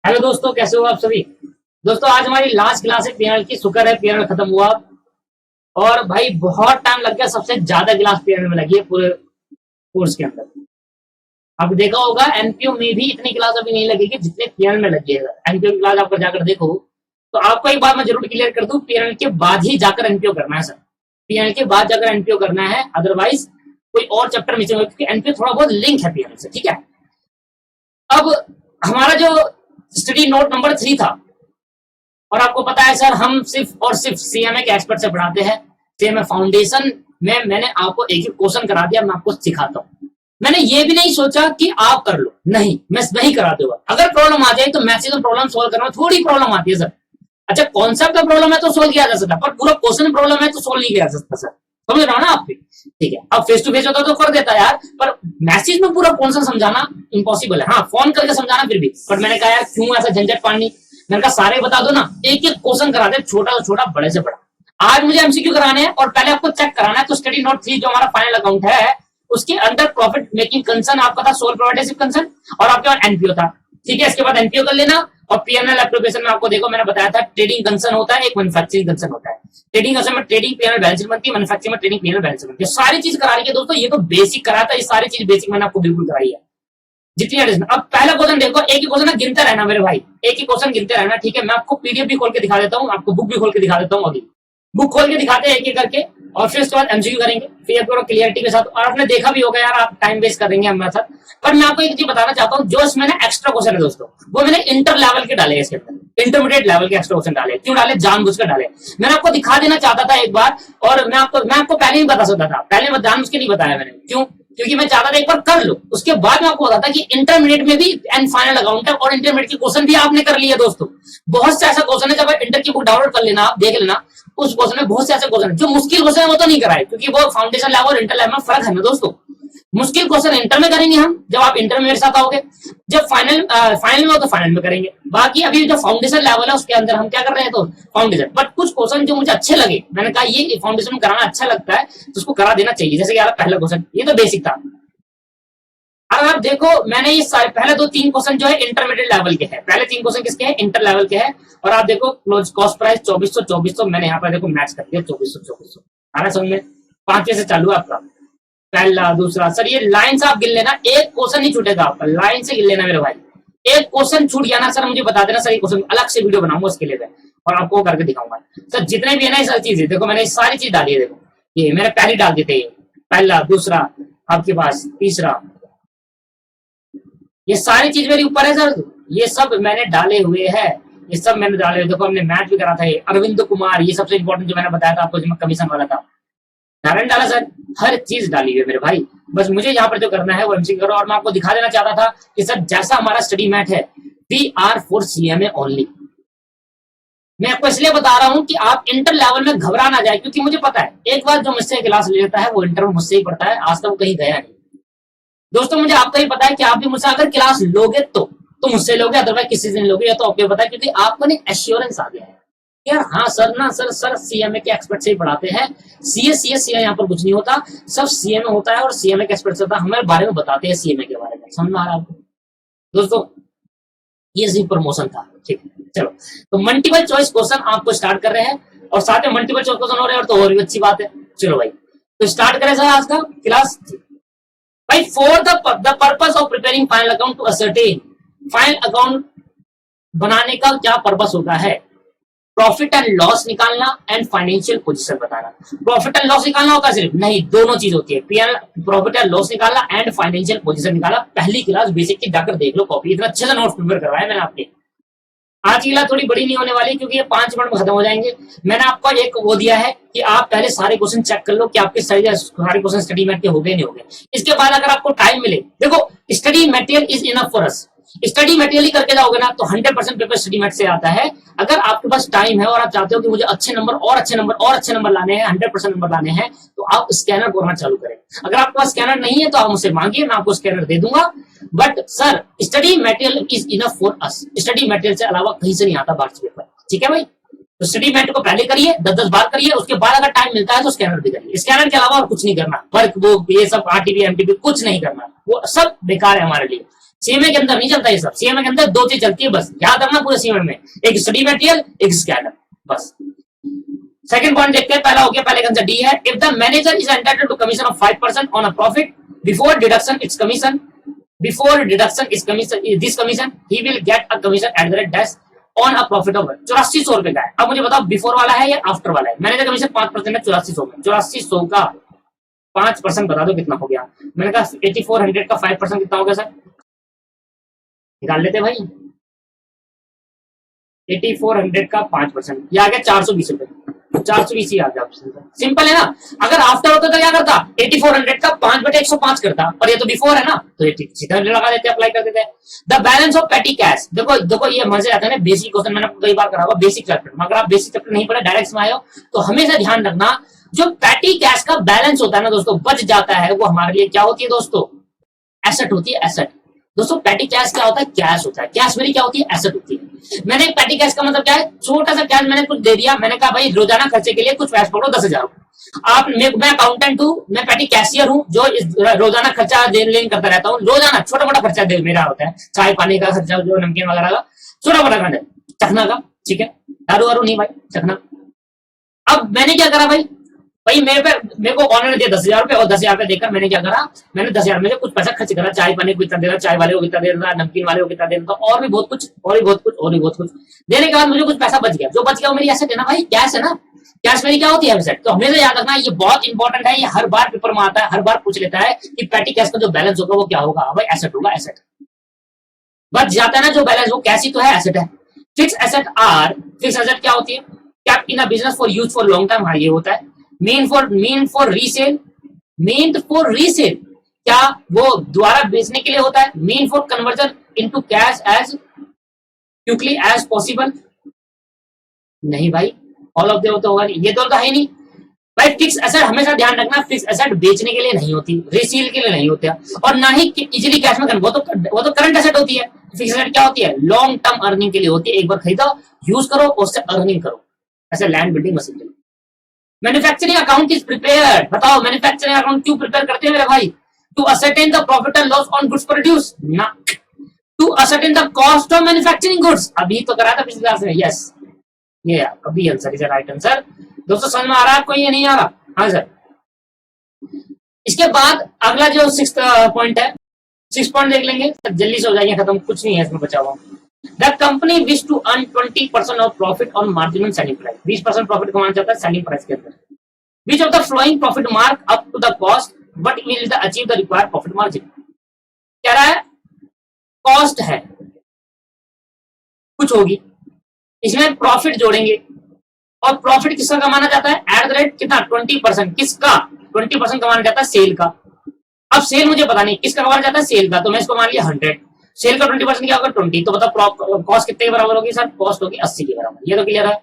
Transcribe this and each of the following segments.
Hello दोस्तों, कैसे हो आप सभी। दोस्तों आज हमारी लास्ट क्लास है पीएनएल की। शुक्र है पीएनएल खत्म हुआ। और भाई बहुत टाइम लग गया, सबसे ज्यादा क्लास पीएनएल में लगी है पूरे कोर्स के अंदर। अब देखा होगा एनपीओ में भी इतनी क्लास अभी नहीं लगेगी जितने पीएनएल में लगी है। एनपीओ की क्लास आपको जाकर देखो तो आपको एक बात मैं जरूर क्लियर कर दूं, पीएनएल के बाद ही जाकर एनपीओ करना है सर। पीएनएल के बाद जाकर एनपीओ करना है, अदरवाइज कोई और चैप्टर मिसिंग होगा क्योंकि एनपीओ थोड़ा बहुत लिंक है पीएनएल से। ठीक है, अब हमारा जो स्टडी नोट नंबर 3 था, और आपको पता है सर हम सिर्फ और सिर्फ सीएमए के एक्सपर्ट से पढ़ाते हैं। सीएमए फाउंडेशन में मैंने आपको एक एक क्वेश्चन करा दिया, मैं आपको सिखाता हूँ। मैंने ये भी नहीं सोचा कि आप कर लो, नहीं मैं वही करा दूंगा। अगर प्रॉब्लम आ जाए तो मैसेज में प्रॉब्लम सोल्व करना थोड़ी प्रॉब्लम आती है सर। अच्छा कॉन्सेप्ट का प्रॉब्लम है तो सोल्व किया जा सकता, पर पूरा क्वेश्चन प्रॉब्लम है तो सोल्व नहीं किया जा सकता सर। समझ रहा हो ना आप भी? ठीक है, अब फेस टू फेस होता तो कर देता यार, पर मैसेज में पूरा कॉन्सेप्ट समझाना इम्पॉसिबल है। हाँ फोन करके समझाना फिर भी, पर मैंने कहा यार क्यों ऐसा झंझट पानी, मैंने कहा सारे बता दो ना, एक एक क्वेश्चन करा दे, छोटा से छोटा बड़े से बड़ा। आज मुझे एमसीक्यू कराने हैं और पहले आपको चेक कराना है। तो स्टडी नोट 3 जो हमारा फाइनल अकाउंट है उसके अंदर प्रॉफिट मेकिंग कंसर्न आपका था, सोल प्रोवाइडरशिप कंसर्न, और आपके पास एनपीओ था। ठीक है, इसके बाद एनपीओ कर लेना। और पीएनएल एप्लीकेशन में आपको देखो मैंने बताया था ट्रेडिंग कंसर्न होता है, एक मैन्युफैक्चरिंग कंसर्न होता है। ट्रेडिंग कंसर्न में ट्रेडिंग पीएनएल बैलेंस बनती है, मैन्युफैक्चरिंग में ट्रेडिंग पीएनएल बैलेंस बनती है। सारी चीज करा रही है दोस्तों, ये तो बेसिक करा था, ये सारी चीज बेसिक मैंने आपको बिल्कुल कराई है जितनी एडिशन। अब पहला क्वेश्चन देखो, एक ही क्वेश्चन गिनते रहना मेरे भाई, एक ही क्वेश्चन गिनते रहना। ठीक है, मैं आपको पीडीएफ भी खोल के दिखा देता हूँ, आपको बुक भी खोल के दिखा देता हूँ। अभी बुक खोल के दिखाते हैं एक एक करके, और फिर उसके बाद एमसीक्यू करेंगे, फिर पूरा क्लियरिटी के साथ। और आपने देखा भी होगा यार, आप टाइम वेस्ट कर देंगे हमारे साथ। पर मैं आपको एक चीज बताना चाहता हूँ, जो इसमें एक्स्ट्रा क्वेश्चन है दोस्तों, वो मैंने इंटर लेवल के डाले, इसके अंदर इंटरमीडिएट लेवल के एक्स्ट्रा क्वेश्चन डाले। क्यों डाले? जानबूझकर डाले। मैंने आपको दिखा देना चाहता था एक बार, और मैं आपको पहले ही बता सकता था, पहले मैं जानबूझ के नहीं बताया मैंने। क्यों? क्योंकि मैं चाहता था एक बार कर लो, उसके बाद मैं आपको बताता कि इंटरमीडिएट में भी एंड फाइनल अकाउंट है, और इंटरमीडिएट के क्वेश्चन भी आपने कर लिए दोस्तों। बहुत से ऐसा क्वेश्चन है, जब आप इंटर की बुक डाउनलोड कर लेना, आप देख लेना, उस क्वेश्चन में बहुत से ऐसे क्वेश्चन जो मुश्किल क्वेश्चन है वो तो नहीं कराए, क्योंकि वो फाउंडेशन लेवल और इंटर लेवल में फर्क है ना दोस्तों। मुश्किल क्वेश्चन इंटर में करेंगे हम, जब आप इंटर में मेरे साथ आओगे। जब फाइनल में हो तो फाइनल में करेंगे। बाकी अभी जो फाउंडेशन लेवल है उसके अंदर हम क्या कर रहे हैं, तो फाउंडेशन। बट कुछ क्वेश्चन जो मुझे अच्छे लगे, मैंने कहा ये फाउंडेशन में कराना अच्छा लगता है तो उसको करा देना चाहिए। जैसे कि यार पहला क्वेश्चन ये तो बेसिक था। अगर आप देखो मैंने ये सारे पहले 2-3 क्वेश्चन जो है इंटरमीडिएट लेवल के हैं, पहले 3 क्वेश्चन किसके हैं? इंटर लेवल के हैं। और आप देखो क्लोज कॉस्ट प्राइस 2400 मैंने यहाँ पर देखो मैच कर दिया 2400। आ रहा समझ में? 5वें से चालू है आपका, पहला दूसरा। सर ये लाइन से आप गिन लेना, एक क्वेश्चन नहीं छूटेगा आपका, लाइन से गिन लेना मेरे भाई। एक क्वेश्चन छूट गया ना सर मुझे बता देना सर, ये क्वेश्चन अलग से वीडियो बनाऊंगा उसके लिए और आपको करके दिखाऊंगा। सर जितने भी है ना ये सारी चीजें देखो, मैंने सारी चीज डाली है। देखो ये मैंने पहले डाल देते हैं, पहला दूसरा आपके पास तीसरा, ये सारी चीज मेरी ऊपर है सर, ये सब मैंने डाले हुए हैं, ये सब मैंने डाले हुए। देखो हमने मैच भी करा था, अरविंद कुमार, ये सबसे इंपॉर्टेंट जो मैंने बताया था आपको, जिसमें कमीशन वाला था, डाला सर, हर चीज डाली है मेरे भाई। बस मुझे यहाँ पर जो करना है वो एमसीक्यू करो। और मैं आपको दिखा देना चाहता था कि सर जैसा हमारा स्टडी मैट है, we are for CMA only. मैं आपको इसलिए बता रहा हूं कि आप इंटर लेवल में घबरा ना जाए, क्योंकि मुझे पता है एक बार जो मुझसे क्लास ले लेता है वो इंटर में मुझसे ही पढ़ता है, आज तक वो कहीं गया नहीं। दोस्तों मुझे आपका ही पता है कि आप भी मुझसे अगर क्लास लोगे तो मुझसे लोगे, अदरवाइज किसी दिन लोगे, या तो आपको पता है क्योंकि आपको ना एश्योरेंस आ गया है यार। हाँ सर ना सर सीएमए के एक्सपर्ट से ही पढ़ाते हैं, सीए यहाँ पर कुछ नहीं होता, सब सीएमए होता है और सीएमए के एक्सपर्ट से होता है, हमारे बारे में बताते हैं सीएमए के बारे में। समझ में आ रहा है आपको दोस्तों? ये सिर्फ प्रमोशन था। ठीक है चलो, तो मल्टीपल चॉइस क्वेश्चन आपको स्टार्ट कर रहे हैं, और साथ में मल्टीपल चॉइस क्वेश्चन हो रहे हैं, और तो और भी अच्छी बात है। चलो भाई तो स्टार्ट करें सर आज का क्लास। भाई for the purpose of preparing final account to ascertain, final account बनाने का क्या पर्पस होता है? प्रॉफिट एंड लॉस निकालना एंड फाइनेंशियल पोजीशन बताना। प्रॉफिट एंड लॉस निकालना होता है सिर्फ? नहीं, दोनों चीज होती है, पीएल प्रॉफिट एंड लॉस निकालना एंड फाइनेंशियल पोजीशन निकालना। पहली क्लास बेसिक की जाकर देख लो, कॉपी इतना अच्छे से नोट्स प्रिपेयर करवाया मैंने आपके। आज की क्लास थोड़ी बड़ी नहीं होने वाली क्योंकि ये 5 मिनट में खत्म हो जाएंगे। मैंने आपको एक वो दिया है कि आप पहले सारे क्वेश्चन चेक कर लो कि आपके सारे क्वेश्चन स्टडी मैट के हो गए नहीं हो गए। इसके बाद अगर आपको टाइम मिले, देखो study material is enough for us, study material ही करके जाओगे ना तो 100% पेपर स्टडी मैट से आता है। अगर आपके पास टाइम है और आप चाहते हो कि मुझे अच्छे नंबर लाने हैं, 100% नंबर लाने हैं, तो आप स्कैनर करना चालू करें। अगर आपके पास स्कैनर नहीं है तो आप मुझसे मांगिए, मैं आपको स्कैनर दे दूंगा। But sir study material is enough for us, study material से अलावा कहीं से नहीं आता बाहर से पेपर। ठीक है भाई, तो स्टडी मटेरियल को पहले करिए, 10-10 बार करिए, उसके बाद अगर टाइम मिलता है तो स्कैनर भी करिए। स्कैनर के अलावा और कुछ नहीं करना, वर्क बुक ये सब आरटीपी एमटीपी कुछ नहीं करना, वो सब बेकार है हमारे लिए। सीएमए के अंदर नहीं चलता ये सब, सीएमए के अंदर दो चीज चलती है बस, याद रखना पूरे सीएमए में, एक स्टडी मटेरियल, एक स्कैनर, बस। सेकंड पॉइंट देखते हैं, पहला हो गया, पहले का आंसर डी है। If the manager is entitled to commission of 5% on a profit before deduction its commission, before deduction is commission, this commission he will get a commission at the rate dash on a profit of 8400 रुपए का है। अब मुझे बताओ before वाला है या after वाला है। मैनेजर कमीशन 5% है 8400 में, 8400 का 5% बता दो कितना हो गया। मैंने कहा 8400 का 5% कितना हो गया सर, निकाल लेते भाई। 8400 का 5% ये आ गया 420 रुपए, 420 ही आ गया। सिंपल है ना। अगर आफ्टर होता तो क्या करता, 8400 का 5/105 करता, पर ये तो बिफोर है ना, तो ये सीधा लगा देते, अप्लाई कर देते। द बैलेंस ऑफ पेटी कैश, देखो देखो ये मजे आते हैं ना, बेसिक क्वेश्चन मैंने कई बार करा हुआ, बेसिक चैप्टर में। अगर आप बेसिक चैप्टर नहीं पढ़े, डायरेक्ट में आए हो, तो हमेशा ध्यान रखना जो पेटी कैश का बैलेंस होता है ना दोस्तों, बच जाता है, वो हमारे लिए क्या होती है दोस्तों, एसेट होती है, एसेट। दोस्तों पेटी कैश क्या होता है, कैश होता है, कैश मेरी क्या होती है, एसेट होती है। मैंने पेटी कैश का मतलब क्या है, छोटा सा कैश मैंने कुछ दे दिया, मैंने कहा भाई रोजाना खर्चे के लिए कुछ पैसे पकड़ो 10,000। आप मैं अकाउंटेंट हूँ, मैं पेटी कैशियर हूँ, जो रोजाना खर्चा देन लेन करता रहता हूँ, रोजाना छोटा मोटा खर्चा दे मेरा होता है, चाय पानी का खर्चा, जो नमकीन वगैरह का छोटा मोटा खर्चा, चखना का, ठीक है, दारू वारू नहीं भाई, चखना। अब मैंने क्या करा भाई मेरे को ऑनर ने दिया 10,000 रुपए, और 10,000 रुपए देकर मैंने क्या करा, मैंने 10,000 में से कुछ पैसा खर्च करा, चाय पानी को इतना देना, चाय वाले को कितना देना, नमकीन वाले को कितना देना, और भी बहुत कुछ, और भी बहुत कुछ, और भी बहुत कुछ देने के बाद मुझे कुछ पैसा बच गया। जो बच गया वो मेरी एसेट है ना भाई, कैश है ना, कैश मेरी क्या होती है, एसेट। तो हमेशा याद रखना, ये बहुत इंपॉर्टेंट है, ये हर बार पेपर में आता है, हर बार पूछ लेता है कि पेटी कैश का जो बैलेंस होगा वो क्या होगा, भाई एसेट होगा, एसेट बच जाता है ना जो बैलेंस, वो कैश ही तो है, एसेट है। Fix asset are, fix asset क्या होती है, kept in a business for use for long time, हाँ ये होता है। Meant for resale, meant for resale क्या वो दोबारा बेचने के लिए होता है। Meant for conversion into cash as quickly as possible, नहीं भाई, ऑल ऑफ देम तो होगा नहीं, ये तो है नहीं भाई। फिक्स एसेट हमेशा ध्यान रखना, फिक्स एसेट बेचने के लिए नहीं होती, रीसेल के लिए नहीं होती, और ना ही इजीली कैश में, वो तो करंट एसेट होती है। फिक्स एसेट क्या होती है, लॉन्ग टर्म अर्निंग के लिए होती है, एक बार खरीदो, यूज करो, उससे अर्निंग करो, ऐसे land building machine. Manufacturing account is prepared, बताओ मैन्युफैक्चरिंग अकाउंट क्यों प्रिपेयर करते हैं मेरे भाई, to ascertain the profit and loss on goods produce, ना to ascertain the cost of manufacturing goods. अभी तो करा था पिछली क्लास में, यस ये अभी आंसर इज राइट आंसर। दोस्तों समझ में आ रहा है आपको, ये नहीं आ रहा, हाँ सर। इसके बाद अगला जो 6th पॉइंट है, 6 पॉइंट देख लेंगे, जल्दी से हो जाएंगे खत्म, कुछ नहीं है इसमें बचा हुआ। The company wish to earn 20% of profit on margin on selling price, 20% profit कमाना चाहता है सेलिंग प्राइस के अंदर। Which of the following profit mark up to the cost but will the achieve the required profit margin? कह रहा है cost है कुछ होगी, इसमें प्रॉफिट जोड़ेंगे, और प्रॉफिट किसका कमाना चाहता है, एट द रेट कितना, 20%, किसका 20% कमाना चाहता है, सेल का। अब सेल मुझे पता नहीं किसका कमाना चाहता है, सेल का, तो मैं इसको मान लिया 100, सेल का 20% क्या होगा 20, तो बताओ कॉस्ट कितने के बराबर होगी सर, कॉस्ट होगी 80 के बराबर, ये तो क्लियर है।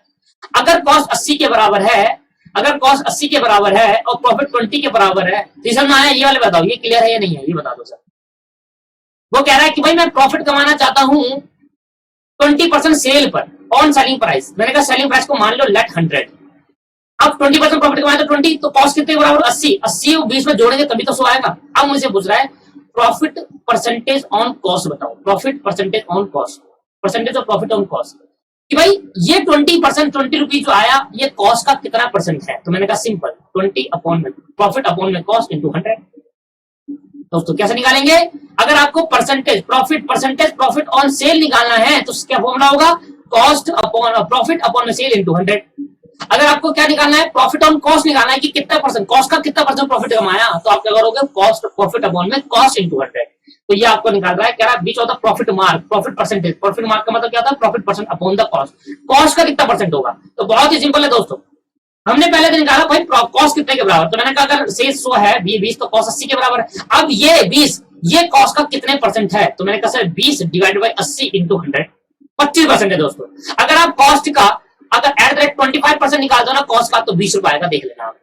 अगर कॉस्ट 80 के बराबर है, अगर कॉस्ट 80 के बराबर है और प्रॉफिट 20 के बराबर है, तो समझ में आया, ये वाले बताओ, ये क्लियर है या नहीं है, ये बता दो सर। वो कह रहा है कि भाई मैं प्रॉफिट कमाना चाहता हूं 20% सेल पर ऑन सेलिंग प्राइस, मैंने कहा सेलिंग प्राइस को मान लो लेट 100, अब 20% प्रॉफिट कमाया तो 20, तो कॉस्ट कितने के बराबर, 80 और 20 में जोड़ेंगे तभी तो 100 आएगा। अब मुझे पूछ रहा है प्रॉफिट परसेंटेज ऑन कॉस्ट बताओ, profit percentage on cost, percentage of profit on cost, कि भाई ये 20%, 20 रुपीज जो आया, ये कॉस्ट का कितना परसेंट है, तो मैंने कहा सिंपल 20 अपॉन में प्रॉफिट अपॉन में कॉस्ट इंटू 100। दोस्तों कैसे निकालेंगे, अगर आपको परसेंटेज प्रॉफिट ऑन सेल निकालना है तो क्या फॉर्मूला होगा, कॉस्ट अपॉन प्रॉफिट अपॉन में सेल इंटू 100। अगर आपको क्या निकालना है, प्रॉफिट ऑन कॉस्ट निकालना है कि कितना परसेंट, कॉस्ट का कितना परसेंट प्रॉफिट कमाया, तो आप क्या करोगे, कॉस्ट प्रॉफिट अपॉन में कॉस्ट इंटू 100। तो ये आपको निकाल रहा है, कह रहा है बीच of the profit mark, profit percentage, profit mark का मतलब क्या होता है, profit percent upon the cost, cost का कितना परसेंट होगा। तो बहुत ही सिंपल है दोस्तों, हमने पहले दिन निकाला भाई कॉस्ट कितने के बराबर, तो मैंने कहा अगर सेल्स 100 है, 20 तो कॉस्ट 80 के बराबर है। अब ये 20 ये कॉस्ट का कितने परसेंट है, तो मैंने कहा सर 20 डिवाइडेड बाई 80 इंटू 100, 25% है दोस्तों। अगर आप कॉस्ट का अगर एट द रेट 25% निकाल दो ना कॉस्ट का, तो 20 रुपए आएगा, देख लेना आप।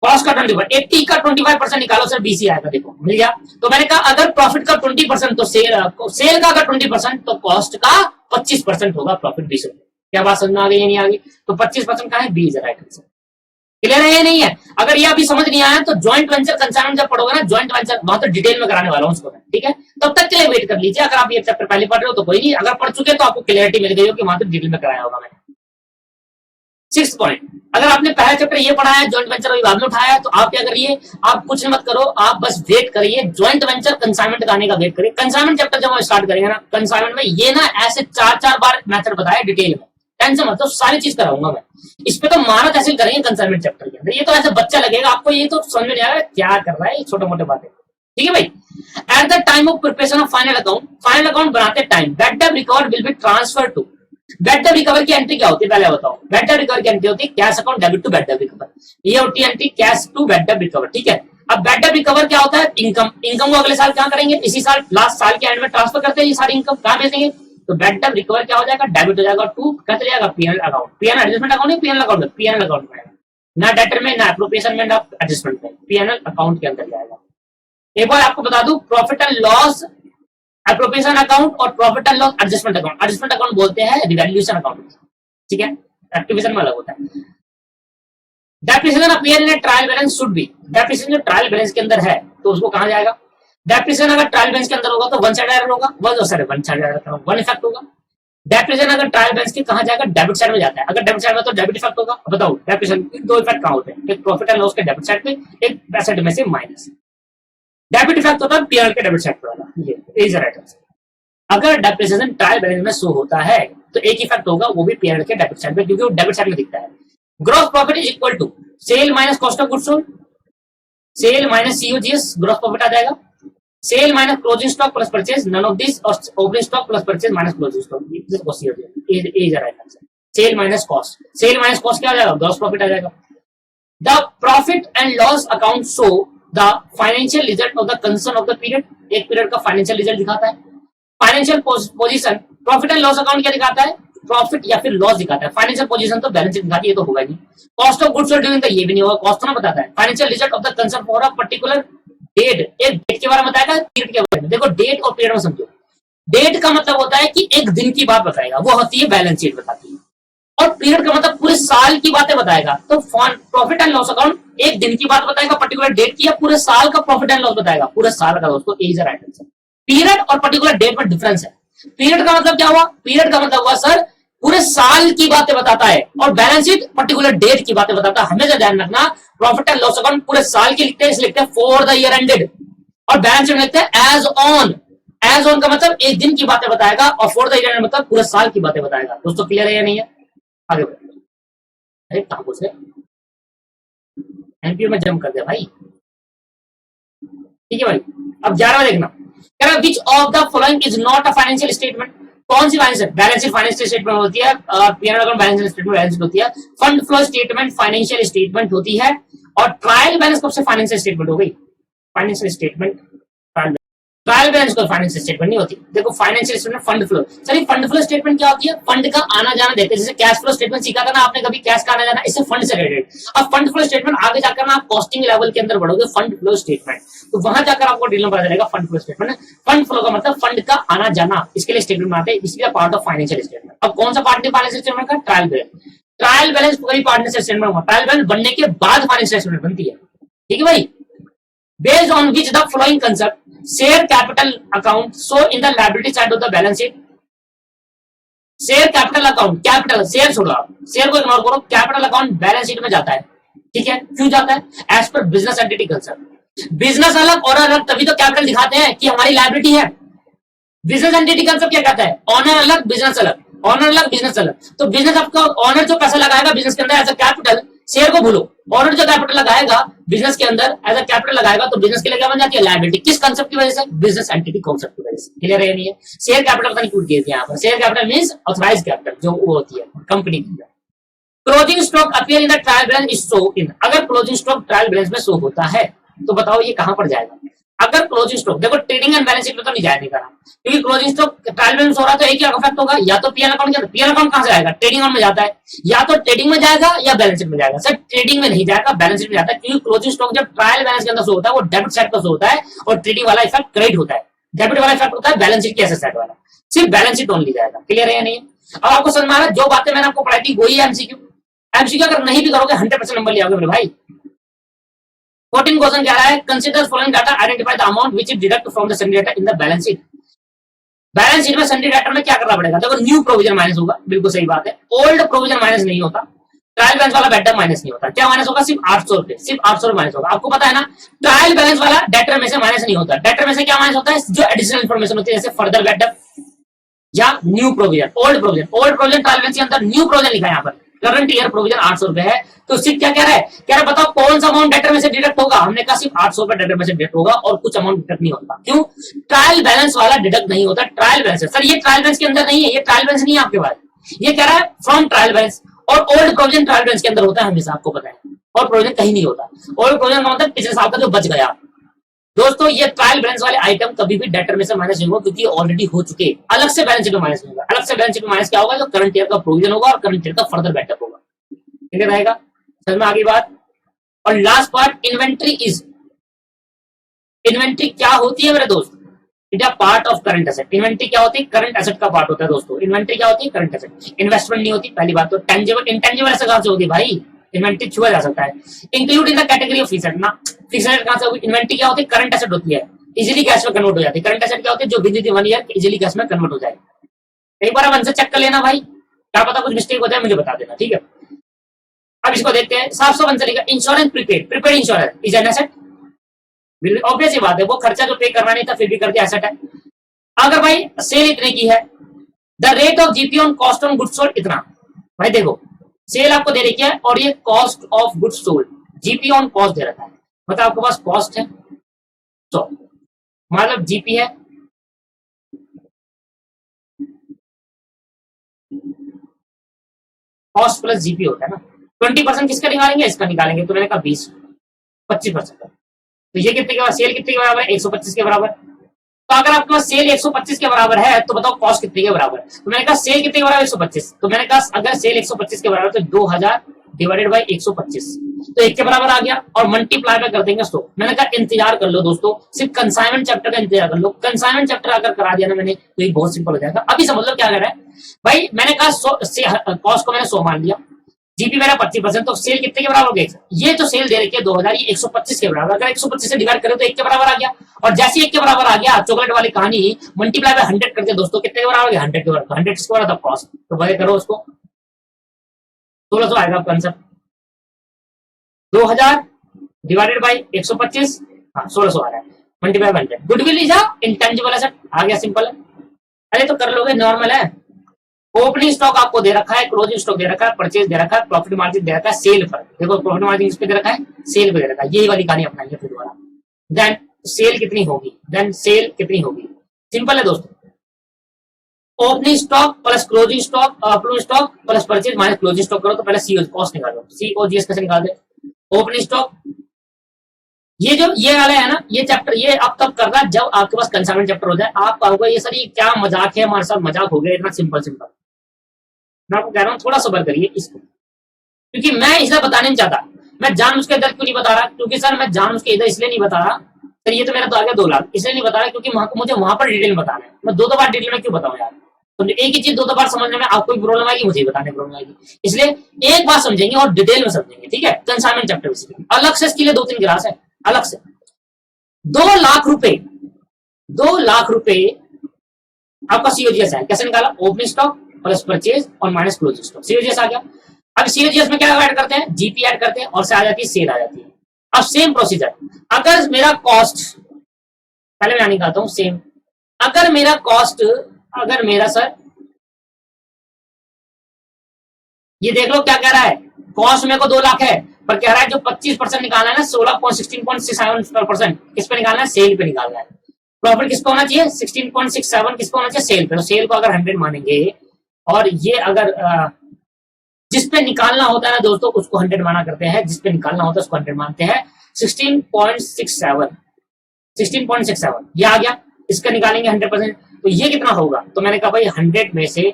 कॉस्ट का 25, 80 का 25% निकालो सर 20 ही आएगा, देखो मिल गया। तो मैंने कहा अगर प्रॉफिट का 20% तो सेल का अगर 20% तो कॉस्ट का 25% होगा, प्रॉफिट 20 रुपए। क्या बात समझ में आ गई या नहीं आ गई, तो 25% का है 20 राइट आंसर। क्लियर है या नहीं है? अगर ये अभी समझ नहीं आया तो ज्वाइंट वेंचर कंसाइनमेंट जब पढ़ोगे ना, ज्वाइंट वेंचर वहां तो डिटेल में कराने वाला हूं उसको, ठीक है? तब तक के लिए वेट कर लीजिए। अगर आप ये चैप्टर पहले पढ़ रहे हो तो कोई नहीं, अगर पढ़ चुके तो आपको क्लियरिटी मिल गई हो कि वहां तो डिटेल में कराया होगा मैंने। 6th पॉइंट, अगर आपने पहला चैप्टर ये पढ़ा है, ज्वाइंट वेंचर अभी बाद में उठाया है, तो आप क्या करिए, आप कुछ मत करो, आप बस वेट करिए, ज्वाइंट वेंचर कंसाइनमेंट का आने का वेट करिए। कंसाइनमेंट चैप्टर जब हम स्टार्ट करेंगे ना, कंसाइनमेंट में ये ना ऐसे 4-4 बार मेथड बताया डिटेल में, टेंशन मत लो, सारी चीज कराऊंगा मैं। इस पे तो मानत ऐसे करेंगे कंसाइनमेंट चैप्टर के अंदर, ये तो ऐसे बच्चा लगेगा आपको, ये तो समझ में नहीं आएगा क्या कर रहा है, छोटे मोटे बातें, ठीक है भाई। At the time of preparation of final account बनाते time bad debt recovered will be transfer to. Bad debt recover की एंट्री क्या होती है पहले बताओ। बैड डेट रिकवर की एंट्री होती है cash account debit to bad debt recover, ये होती है entry cash to bad debt recover, ठीक है। अब बैड डेट रिकवर क्या होता है, इनकम को अगले साल क्या करेंगे, इसी साल लास्ट साल के एंड में ट्रांसफर करते हैं ये सारी इनकम, कहां भेजेंगे, तो बैड डेट रिकवर क्या हो जाएगा, डेबिट हो जाएगा टू क्या चले जाएगा, PNL account, PNL adjustment account नहीं, पीएनएल अकाउंट, पीएनएल अकाउंट में ना डेटर में ना एप्रोप्रिएशन में ना एडजस्टमेंट में, पीएनएल अकाउंट के अंदर जाएगा। एक बार आपको बता दूं, profit and loss appropriation account और profit and loss adjustment account, adjustment account बोलते हैं रिवैल्यूएशन अकाउंट, ठीक है, एक्टिविजन में अलग होता है। Depreciation appear in trial balance should be, depreciation जो ट्रायल बैलेंस के अंदर है तो उसको कहां जाएगा, डेप्रिसिएशन अगर ट्रायल बैलेंस के अंदर होगा तो वन साइड एरर होगा, वन इफेक्ट होगा। डेप्रिसिएशन अगर ट्रायल बैलेंस के कहां जाएगा, डेबिट साइड में जाता है, अगर डेबिट साइड में तो डेबिट इफेक्ट होगा। बताओ डेप्रिसिएशन दो इफेक्ट कहां होते हैं, एक प्रॉफिट एंड लॉस के डेबिट साइड पे, एक एसेट में से माइनस। डेबिट इफेक्ट होता है पीएनएल के डेबिट साइड पे वाला, ये इज राइट आंसर। अगर डेप्रिसिएशन ट्रायल बैलेंस में शो होता है तो एक इफेक्ट होगा, वो भी पीएनएल के डेबिट साइड पे, क्योंकि वो डेबिट साइड में दिखता है। Gross profit is equal to sale minus cost of goods sold, sale minus COGS, gross profit आ जाएगा, sale minus closing stock plus purchase, none of this, और opening stock plus purchase minus closing stock, this is COGS, is right answer. Sale minus cost, sale minus cost क्या आ जाएगा, gross profit आ जाएगा। The profit and loss account show the financial result of the concern of the period, एक period का financial result दिखाता है। Financial position, profit and loss account क्या दिखाता है, प्रॉफिट या फिर लॉस दिखाता है। फाइनेंशियल पोजीशन तो बैलेंस शीट दिखाती है, तो होगा नहीं। Cost of goods sold during the, ये भी नहीं होगा, कॉस्ट तो ना बताता है। Financial result of the concern for a particular date, एक डेट के बारे में बताएगा, पीरियड के बारे में। देखो डेट और पीरियड में समझो, डेट का मतलब होता है कि एक दिन की बात बताएगा, वो होती है बैलेंस शीट बताती है, और पीरियड का मतलब पूरे साल की बातें बताएगा। तो प्रॉफिट एंड लॉस अकाउंट एक दिन की बात बताएगा, पर्टिकुलर डेट की, या पूरे साल का प्रॉफिट एंड लॉस बताएगा, पूरे साल का। दोस्तों इज राइट आंसर। पीरियड और पर्टिकुलर डेट में डिफरेंस है। पीरियड का मतलब क्या हुआ, पीरियड का मतलब हुआ सर पूरे साल की बातें बताता है, और बैलेंस शीट पर्टिकुलर डेट की बातें बताता है। हमेशा ध्यान रखना, प्रॉफिट एंड लॉस अकाउंट पूरे साल की लिखते हैं, इसलिए लिखते हैं फॉर द ईयर एंडेड, और बैलेंस शीट में लिखते हैं एज ऑन। एज ऑन का मतलब एक दिन की बातें बताएगा, और फॉर द ईयर एंडेड मतलब पूरे साल की बातें बताएगा। दोस्तों क्लियर है या नहीं है? आगे बढ़ते, अरे कहां पूछ रहे, एमपीओ में जंप कर दे भाई, ठीक है भाई। अब 11वां देखना, which of the following is not a financial statement, कौन सी financial, balance sheet financial statement होती है, PNL account financial statement balance sheet होती है, fund flow statement financial statement होती है, और ट्रायल बैलेंस कब से फाइनेंशियल स्टेटमेंट हो गई, फाइनेंशियल स्टेटमेंट ट्रायल बैलेंस को फाइनेंशियल स्टेटमेंट नहीं होती। देखो financial statement fund flow, sir fund flow statement क्या होती है, फंड का आना जाना देखते हैं, जैसे कैश फ्लो स्टेटमेंट सीखा था ना आपने कभी, कैश का आना जाना, इससे फंड से रिलेटेड। अब फंड फ्लो स्टेटमेंट आगे जाकर ना आप कॉस्टिंग लेवल के अंदर बढ़ोगे, फंड फ्लो स्टेटमेंट, तो वहां जाकर आपको डिटेल में पता चलेगा fund flow statement. Fund flow का मतलब फंड का आना जाना, इसके लिए स्टेटमेंट बनाते हैं, इसलिए पार्ट ऑफ फाइनेंशियल स्टेटमेंट। अब कौन सा पार्ट है फाइनेंशियल स्टेटमेंट का, ट्रायल बैलेंस। ट्रायल बैलेंस कोई फाइनेंशियल स्टेटमेंट होगा, ट्रायल बैलेंस बनने के बाद फाइनेंशियल स्टेटमेंट बनती है, ठीक है भाई। Based on which the following concept, share capital account show in the liability side of the balance sheet. Share capital account, capital share छोड़ो, शेयर को इग्नोर करो, कैपिटल अकाउंट बैलेंस शीट में जाता है, ठीक है। क्यों जाता है, as per business entity concept. Business अलग और अलग तभी तो कैपिटल दिखाते हैं कि हमारी लायबिलिटी है। बिजनेस एंटिटी कंसेप्ट क्या कहता है, ऑनर अलग बिजनेस अलग, ऑनर अलग बिजनेस अलग। तो बिजनेस आपका ऑनर जो पैसा लगाएगा बिजनेस के अंदर एज अ कैपिटल, शेयर को भूलो, ऑनर जो कैपिटल लगाएगा बिजनेस के अंदर एज अ कैपिटल लगाएगा, तो बिजनेस के लिए क्या बन जाती है, लायबिलिटी। किस कंसेप्ट की वजह से, बिजनेस एंटिटी कॉन्सेप्ट की वजह से। क्लियर है नहीं है? शेयर कैपिटल का इंक्लूड किया यहाँ पर, share capital means authorised capital, जो वो होती है कंपनी की। Closing stock appear in the trial balance is show in, अगर क्लोजिंग स्टॉक ट्रायल बैलेंस में शो होता है तो बताओ ये कहां पर जाएगा। अगर क्लोजिंग स्टॉक, देखो ट्रेडिंग एंड बैलेंस शीट में तो नहीं जाएगा, क्योंकि क्लोजिंग स्टॉक ट्रायल बैलेंस हो रहा है तो एक ही इफेक्ट होगा, या तो पीएल अकाउंट के अंदर, पीएल अकाउंट कहां से आएगा, ट्रेडिंग अकाउंट में जाता है, या तो ट्रेडिंग में जाएगा या बैलेंस शीट में जाएगा। सर ट्रेडिंग में नहीं जाएगा, बैलेंस शीट में जाता है, क्योंकि क्लोजिंग स्टॉक जब ट्रायल बैलेंस के अंदर शो होता है वो डेबिट साइड पर शो होता है, और ट्रेडिंग वाला इफेक्ट क्रेडिट होता है, डेबिट वाला इफेक्ट होता है बैलेंस शीट की एसेट साइड वाला, सिर्फ बैलेंस शीट ओनली जाएगा। क्लियर है या नहीं? अब आपको समझ में आ रहा है, जो बातें मैंने आपको पढ़ाई थी वही एमसीक्यू, एमसीक्यू अगर नहीं भी करोगे 100% नंबर ले आओगे मेरे भाई। 14 क्वेश्चन क्या है, consider following data, identify the amount which is deduct from the सन्डी data in the balance sheet. Balance sheet में सन्डी डाटा में क्या करना पड़ेगा, देखो न्यू प्रोविजन माइनस होगा, बिल्कुल सही बात है। ओल्ड प्रोविजन माइनस नहीं होता, ट्रायल बैलेंस वाला बेटर माइनस नहीं होता। क्या माइनस होगा, सिर्फ 800 रुपए, सिर्फ 800 रुपए माइनस होगा। आपको पता है ना, ट्रायल बैलेंस वाला डेटर में से माइनस नहीं होता। डेटर में से क्या माइनस होता है, जो एडिशनल इन्फॉर्मेशन होती है, जैसे फर्दर बेटर या new provision, old provision. Old provision trial balance के अंदर न्यू प्रोविजन लिखा है यहाँ पर, करंट ईयर प्रोविजन 800 रुपए है। तो सिर्फ क्या कह रहा है, कह रहा है बताओ कौन सा अमाउंट डेटर में से डिडक्ट होगा। हमने कहा सिर्फ 800 रुपए डेटर में से डिडक्ट होगा और कुछ अमाउंट डिडक्ट नहीं होता। क्यों, ट्रायल बैलेंस वाला डिडक्ट नहीं होता, ट्रायल बैलेंस है। सर ये ट्रायल बैलेंस के अंदर नहीं है, ये ट्रायल बैलेंस नहीं है आपके पास, ये कह रहा है फ्रॉम ट्रायल बैलेंस। और ओल्ड प्रोविजन ट्रायल बैलेंस के अंदर होता है हमेशा, आपको पता है। और प्रोविजन कहीं नहीं होता। ओल्ड प्रोविजन का मतलब पिछले साल का जो बच गया। दोस्तों ये ट्रायल बैलेंस वाले आइटम कभी भी डेटर में से माइनस नहीं होगा, क्योंकि ऑलरेडी हो चुके। अलग से बैलेंस शीट में माइनस नहीं होगा। अलग से बैलेंस शीट में माइनस क्या होगा, जो करंट ईयर का प्रोविजन होगा और करंट ईयर का फर्दर बेटर होगा। ठीक रहेगा, समझ में आगे बात। और last part, inventory is, inventory क्या होती है मेरे दोस्त, it are part of current asset. Inventory क्या होती है, करंट एसेट का पार्ट होता है दोस्तों। इन्वेंट्री क्या होती है, करंट एसेट। इन्वेस्टमेंट नहीं होती, पहली बात तो। टेंजिबल, इंटेंजिबल ऐसे कहां से होगी भाई, इन्वेंट्री छुआ जा सकता है। Include in the category of fixed asset ना, फिक्स्ड एसेट कहां से होगी, इन्वेंट्री क्या होती है, करंट एसेट होती है, इजीली कैश में कन्वर्ट हो जाती है। करंट एसेट क्या होती है, जो with in 1 year easily cash में कन्वर्ट हो जाए। एक बार आप चेक कर लेना भाई, क्या पता कुछ मिस्टेक होता है, मुझे बता देना, ठीक है। अब इसको देखते हैं, 701 से लेकर insurance prepaid, prepaid insurance is an asset. Obvious ही बात है, वो खर्चा जो पे करना नहीं था फिर भी कर दिया, एसेट है। अगर भाई सेल इतने की है, the rate of GP on cost on goods sold इतना। भाई देखो सेल आपको दे रखी है और ये cost of goods sold, GP on cost दे रखा है। मतलब आपके पास कॉस्ट है, तो मतलब जीपी है, कॉस्ट प्लस जीपी होता है ना। 20% किसका निकालेंगे, इसका निकालेंगे। तो मैंने कहा 25% का। तो ये कितने के बराबर, सेल कितने के बराबर है, 125 के बराबर। तो अगर आपके पास सेल 125 के बराबर है तो बताओ कॉस्ट कितने के बराबर है। तो मैंने कहा सेल कितने के बराबर, 125। तो मैंने कहा अगर सेल 125 के बराबर तो 2000 डिवाइडेड बाई 125, तो 1 के बराबर आ गया। और मल्टीप्लाई में कर देंगे 100। मैंने कहा इंतजार कर लो दोस्तों, सिर्फ कंसाइनमेंट चैप्टर का इंतजार कर लो। कंसाइनमेंट चैप्टर अगर करा दिया ना मैंने तो ये बहुत सिंपल हो जाएगा। अभी समझ लो क्या कर रहा है भाई। मैंने कहा कॉस्ट को मैंने 100 मान लिया, जीपी मेरा 25%, तो सेल कितने के बराबर हो गया, ये जो सेल दे रखी है 2000, ये 125 के बराबर। अगर 125 से डिवाइड करें तो 1 के बराबर आ गया। और जैसे 1 के बराबर आ गया, चॉकलेट वाली कहानी, मल्टीप्लाई बाय 100 करके दोस्तों कितने के बराबर हो गया, 100 के बराबर। 100 किसके बराबर था, कॉस्ट। तो बड़े करो उसको, 1600 आएगा आपका आंसर। 2000 डिवाइडेड बाई 125, हाँ 1600 आ रहा है, multiply by 100। Goodwill is a intangible asset, आ गया, सिंपल है। अरे तो कर लोगे, नॉर्मल है। ओपनिंग स्टॉक आपको दे रखा है, क्लोजिंग स्टॉक दे रखा है, परचेज दे रखा है, प्रॉफिट मार्जिन दे रखा है, सेल पर देखो प्रॉफिट मार्जिन इस पे दे रखा है, सेल पे दे रखा है। यही वाली कहानी अपनाइए फिर दोबारा। देन सेल कितनी होगी, देन सेल कितनी होगी, सिंपल है दोस्तों। Opening stock plus closing stock, opening stock plus purchase minus closing stock करो तो पहले सीओ कॉस्ट निकालो। सीओजीएस कैसे निकालते, ओपनिंग स्टॉक, ये जो ये वाला है ना, ये चैप्टर ये अब तब करना जब आपके पास कंसाइनमेंट चैप्टर हो जाए। आप कहोगे ये सर ये क्या मजाक है, हमारे साथ मजाक हो गया, इतना सिंपल सिंपल। मैं आपको कह रहा हूँ थोड़ा सब्र करिए इसको, क्योंकि मैं इधर बताने नहीं चाहता। मैं जानबूझ के इधर क्यों नहीं बता रहा, क्योंकि सर मैं जानबूझ के इधर इसलिए नहीं बता रहा सर, ये तो मेरा तो आ गया 2 लाख, इसलिए नहीं बता रहा क्योंकि मुझे वहां पर डिटेल बताना है। मैं 2 बार डिटेल में क्यों बताऊं यार, तो एक ही चीज 2 बार समझने में आपको भी प्रॉब्लम आएगी, मुझे भी बताने में प्रॉब्लम आएगी। इसलिए एक बार समझेंगे और डिटेल में समझेंगे, ठीक है। कंसाइनमेंट चैप्टर अलग से इसके लिए 2-3 क्लास है अलग से। 2 लाख रुपए, 2 लाख रुपए आपका सीओजीएस है। कैसे निकाला, ओपनिंग स्टॉक प्लस परचेज और माइनस क्लोजिंग स्टॉक, सीओजीएस आ गया। अब सीओजीएस में क्या ऐड करते हैं, जीपी ऐड करते हैं और से आ जाती है सेल आ जाती है। अब सेम प्रोसीजर, अगर मेरा कॉस्ट, पहले मैं निकालता हूं सेम, अगर मेरा कॉस्ट, अगर मेरा सर ये देख लो क्या कह रहा है, कॉस्ट मेरे को 2 लाख है, पर कह रहा है जो 25% निकालना है ना 16.67% किस पे निकालना है, सेल पे निकालना है। प्रॉफिट किसको होना चाहिए, 16.67 किसको होना चाहिए, सेल पे। तो सेल को अगर 100 मानेंगे और ये अगर जिस पे निकालना होता है ना दोस्तों उसको 100 माना करते हैं, जिस पे निकालना होता है उसको 100 मानते हैं। 16.67 ये आ गया, इसका निकालेंगे 100%, तो ये कितना होगा। तो मैंने कहा भाई 100 में से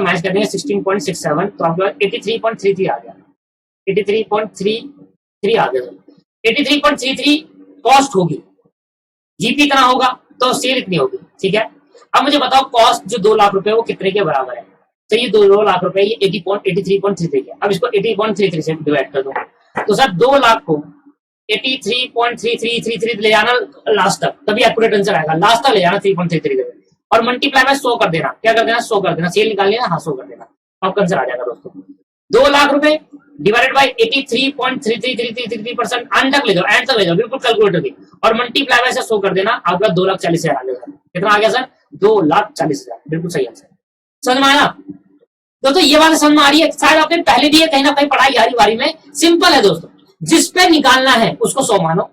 माइनस कर देंगे 16.67, तो आपके पास 83.33 आ गया, 83.33 आ गया। 83.33 कॉस्ट होगी, जीपी कितना होगा तो सेल इतनी होगी, ठीक है। अब मुझे बताओ कॉस्ट जो 2 लाख रुपए वो कितने के बराबर है। चलिए 2 लाख रुपए ये 80.83.33 है। अब इसको 80.33 से डिवाइड कर दो तो सर 2 लाख को 83.3333 ले जाना लास्ट तक, तभी एक्यूरेट आंसर आएगा। लास्ट तक ले जाना 3.33 और मल्टीप्लाई में 100 कर देना। क्या कर देना? 100 कर देना। सेल निकाल लेना, हाँ 100 कर देना, आपका आंसर आ जाएगा दोस्तों। 2 लाख रुपए डिवाइडेड बाई 83.3333% एंड तक ले जाओ, एंड तक ले जाओ बिल्कुल कैलकुलेटर की, और मल्टीप्लाई में से 100 कर देना, आपका 2,40,000 आ गया। कितना आ गया सर? 2,40,000, बिल्कुल सही आंसर। समझ में आया दोस्तों? ये बात समझ में आ रही है? शायद आपने पहले भी कहीं ना कहीं पढ़ाई यारी बारी में। सिंपल है दोस्तों, जिस पे निकालना है उसको 100 मानो,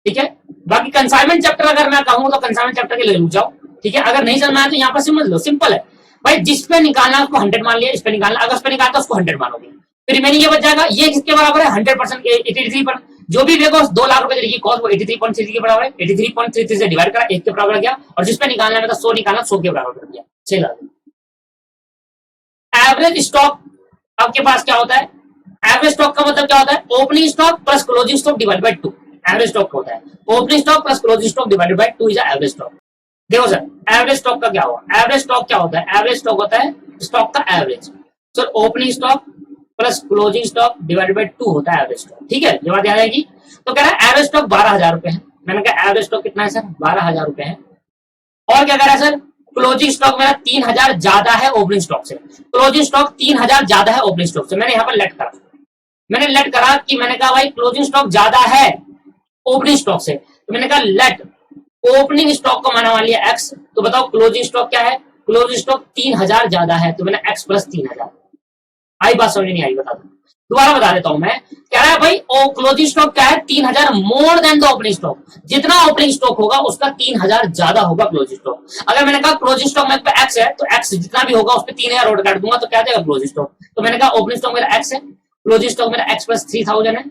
ठीक है। बाकी कंसाइनमेंट चैप्टर अगर मैं कहूं तो कंसाइनमेंट चैप्टर के ले लू जाओ, ठीक है। अगर नहीं समझना है तो यहाँ पर समझ लो, सिंपल है भाई। जिस पे निकालना है उसको 100 मान लिया, इस पे निकालना, अगर उस पे निकालना उसको 100 मानोगे, फिर रिमेनिंग ये बच जाएगा। ये किसके बराबर है? 100%, 83 पर जो भी देखो 2 लाख रुपए देखिए कॉस्ट वो 83.33 के बराबर है। 83.33 से डिवाइड करा, 1 के बराबर गया, और जिस पे निकालना है 100 निकालना, 100 के बराबर कर दिया। चला एवरेज स्टॉक आपके पास क्या होता है? एवरेज स्टॉक का मतलब क्या होता है? Opening stock plus closing stock divide by 2। Average stock होता है opening stock plus closing stock divided by 2 is average stock. देखो सर, एवरेज स्टॉक का क्या हुआ? एवरेज स्टॉक क्या होता है? एवरेज स्टॉक होता है स्टॉक का average. Sir opening stock plus closing stock divided by 2 होता है एवरेज स्टॉक, ठीक है। ये बात याद आएगी। तो कह रहा है एवरेज स्टॉक 12,000 रुपए है। मैंने कहा एवरेज स्टॉक कितना है सर? 12,000 रुपए है। और क्या कह रहा है सर? क्लोजिंग स्टॉक मेरा 3,000 ज्यादा है ओपनिंग स्टॉक से। क्लोजिंग स्टॉक 3,000 ज्यादा है ओपनिंग स्टॉक से। मैंने यहाँ पर लेट करा, मैंने लेट करा कि मैंने कहा भाई क्लोजिंग स्टॉक ज्यादा है ओपनिंग स्टॉक से, तो मैंने कहा लेट ओपनिंग स्टॉक को मैंने मान लिया एक्स। तो बताओ क्लोजिंग स्टॉक क्या है? क्लोजिंग स्टॉक 3,000 ज्यादा है, तो मैंने एक्स प्लस 3,000। आई बात समझ नहीं आई? बता दो, दोबारा बता देता हूं मैं। कह रहा है भाई ओ क्लोजिंग स्टॉक क्या है? 3,000 more than the opening stock. जितना ओपनिंग स्टॉक होगा उसका 3,000 ज्यादा होगा क्लोजिंग स्टॉक। अगर मैंने कहा क्लोजिंग स्टॉक में एक्स है, तो एक्स जितना भी होगा उस पर 3,000 और काट दूंगा, तो क्या देगा क्लोजिंग स्टॉक। तो मैंने कहा ओपनिंग स्टॉक मेरा एक्स है, क्लोजिंग स्टॉक मेरा एक्स प्लस 3,000 है,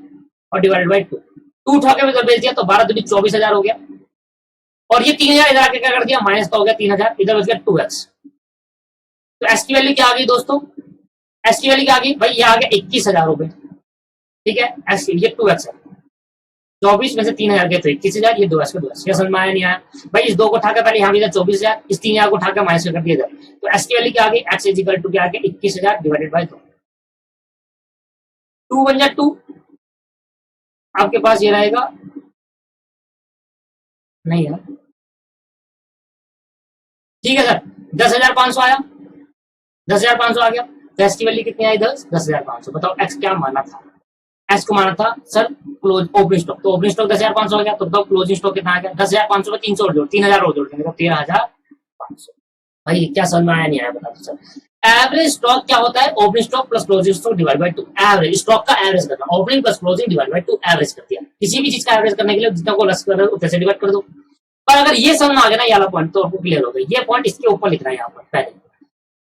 और डिवाइडेड बाई 2 उठा के इधर भेज दिया, तो 12 दूनी 24,000 हो गया। और ये 3,000 इधर आके क्या कर दिया? माइनस का हो गया 3,000, इधर बच गया 2x। तो एस की वैल्यू क्या आ गई दोस्तों? एस की वैल्यू क्या आ गई भाई? ये आ गया 21,000 रुपए, ठीक है। एस की ये 2x है, 24 में से 3,000 गए तो 21,000, ये 2x का 2x। समझ में आया नहीं आया भाई? इस 2 को उठाकर पहले यहाँ 24,000, इस 3,000 को उठाकर माइनस कर दिया जाए, तो एस की वैल्यू क्या आ गई? एक्स इज इक्वल टू क्या आ गया? 21,000 डिवाइडेड बाई 2। 2 बन जा 2, आपके पास ये रहेगा नहीं है, ठीक है सर। 10,500 आया, 10,500 आ गया। तो एस की वैल्यू कितनी आई? 10,500। बताओ एक्स क्या माना था? एक्स को माना था सर क्लोज ओपनिंग स्टॉक, तो ओपनिंग स्टॉक 10,500 हो गया। तो बताओ क्लोजिंग स्टॉक कितना आ गया? 10,500 में 300 और जोड़, 3,000 और जोड़ देंगे तो 13,500। भाई क्या समझ में आया नहीं आया? बता दो सर। एवरेज स्टॉक क्या होता है? Opening stock plus closing stock divide by 2। Average stock का एवरेज करना, opening plus closing divide by 2 average कर दिया। किसी भी चीज का एवरेज करने के लिए जितना को लस कर रहे हो उतने से डिवाइड कर दो। पर अगर ये समझ में आ गया ना ये वाला पॉइंट, तो आपको क्लियर हो गया। ये पॉइंट इसके ऊपर लिखना है यहाँ पर पहले।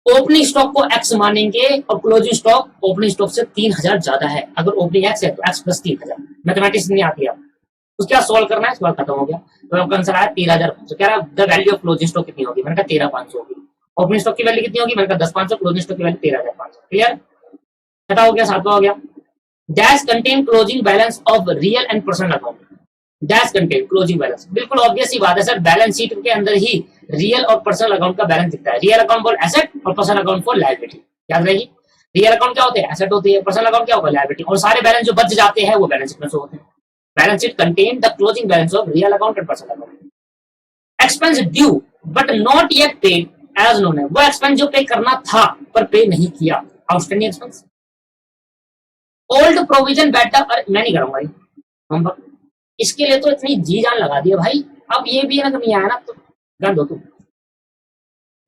ओपनिंग स्टॉक को एक्स मानेंगे और क्लोजिंग स्टॉक ओपनिंग स्टॉक से 3,000 ज्यादा है। अगर ओपनिंग एक्स है तो एक्स प्लस 3,000। मैथमेटिक्स नहीं आती है, उसके बाद सोल्व करना है, सवाल खत्म हो गया। तो आपका आंसर आया 13,500। कह रहा है the value of closing stock कितनी होगी? मैंने कहा 13,500 होगी। ओपनिंग स्टॉक की वैल्यू कितनी होगी? मैंने कहा 10,500। क्लोजिंग स्टॉक की वैल्यू 13,500। क्लियर? छठा हो गया, सातवां हो गया। Dash contain closing balance of real and personal account. Dash contain closing balance, बिल्कुल ऑब्वियस ही बात है सर। बैलेंस शीट के अंदर ही रियल और पर्सनल अकाउंट का बैलेंस दिखता है। रियल अकाउंट फॉर एसेट और पर्सनल अकाउंट फॉर लायबिलिटी। याद रहेगी, रियल अकाउंट क्या होते हैं? एसेट होती है। पर्सनल अकाउंट क्या होगा? लायबिलिटी। और सारे बैलेंस जो बच जाते हैं वो बैलेंस शीट में शो होते हैं। Balance sheet contain the closing balance of real account and personal account. Expense due but not yet paid as known है। वो एक्सपेंस जो पे करना था पर पे नहीं किया, आउटस्टैंडिंग एक्सपेंस। ओल्ड प्रोविजन बैटअप, मैं नहीं करूंगा इसके लिए तो इतनी जी जान लगा दी है भाई। अब ये भी अगर नहीं आया ना तो गंद हो तुम।